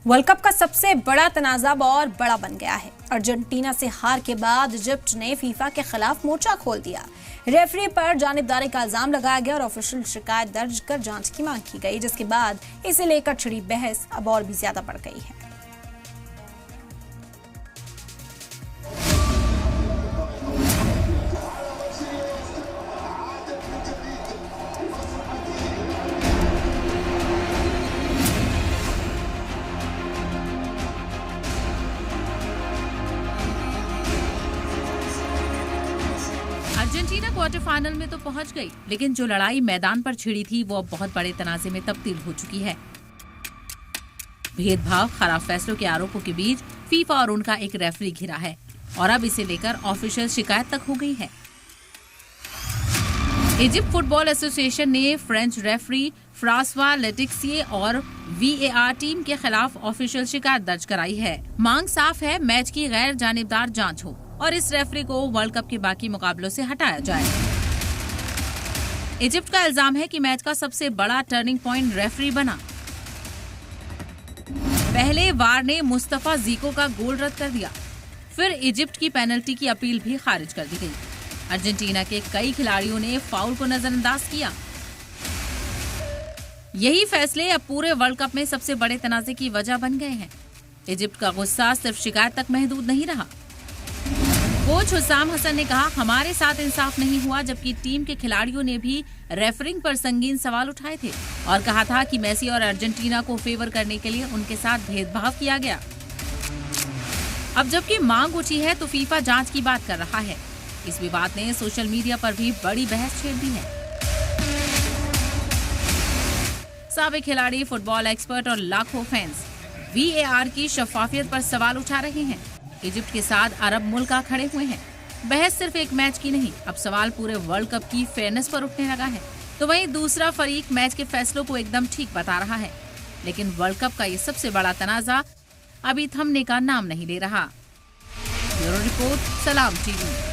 World cup का सबसे बड़ा तनाज़ा और बड़ा बन गया है। अर्जेंटीना से हार के बाद इजिप्ट ने फीफा के खिलाफ मोर्चा खोल दिया। रेफरी पर जानिबदारी का इल्जाम लगाया गया और ऑफिशियल शिकायत दर्ज कर जांच की मांग की गई, जिसके बाद इसे लेकर छिड़ी बहस अब और भी ज्यादा बढ़ गई है। अर्जेंटीना क्वार्टर फाइनल में तो पहुंच गई, लेकिन जो लड़ाई मैदान पर छिड़ी थी वो अब बहुत बड़े तनाजे में तब्दील हो चुकी है। भेदभाव, खराब फैसलों के आरोपों के बीच फीफा और उनका एक रेफरी घिरा है और अब इसे लेकर ऑफिशियल शिकायत तक हो गई है। इजिप्ट फुटबॉल एसोसिएशन ने फ्रेंच रेफरी फ्रांसवा लेटिक्सिए और VAR टीम के खिलाफ ऑफिशियल शिकायत दर्ज कराई है। मांग साफ है, मैच की गैर जानिबदार जांच हो और इस रेफरी को वर्ल्ड कप के बाकी मुकाबलों से हटाया जाए। इजिप्ट का इल्जाम है कि मैच का सबसे बड़ा टर्निंग पॉइंट रेफरी बना। पहले वार ने मुस्तफा जीको का गोल रद्द कर दिया, फिर इजिप्ट की पेनल्टी की अपील भी खारिज कर दी गई। अर्जेंटीना के कई खिलाड़ियों ने फाउल को नजरअंदाज किया। यही फैसले अब पूरे वर्ल्ड कप में सबसे बड़े तनाजे की वजह बन गए हैं। इजिप्ट का गुस्सा सिर्फ शिकायत तक महदूद नहीं रहा। कोच हुसाम हसन ने कहा, हमारे साथ इंसाफ नहीं हुआ, जबकि टीम के खिलाड़ियों ने भी रेफरिंग पर संगीन सवाल उठाए थे और कहा था कि मेसी और अर्जेंटीना को फेवर करने के लिए उनके साथ भेदभाव किया गया। अब जबकि मांग उठी है तो फीफा जांच की बात कर रहा है। इस विवाद ने सोशल मीडिया पर भी बड़ी बहस छेड़ दी है। साबिक खिलाड़ी, फुटबॉल एक्सपर्ट और लाखों फैंस VAR की शफाफियत पर सवाल उठा रहे हैं। इजिप्ट के साथ अरब मुल्क खड़े हुए हैं। बहस सिर्फ एक मैच की नहीं, अब सवाल पूरे वर्ल्ड कप की फेयरनेस पर उठने लगा है। तो वहीं दूसरा फरीक मैच के फैसलों को एकदम ठीक बता रहा है, लेकिन वर्ल्ड कप का ये सबसे बड़ा तनाजा अभी थमने का नाम नहीं ले रहा। ब्यूरो रिपोर्ट, सलाम TV।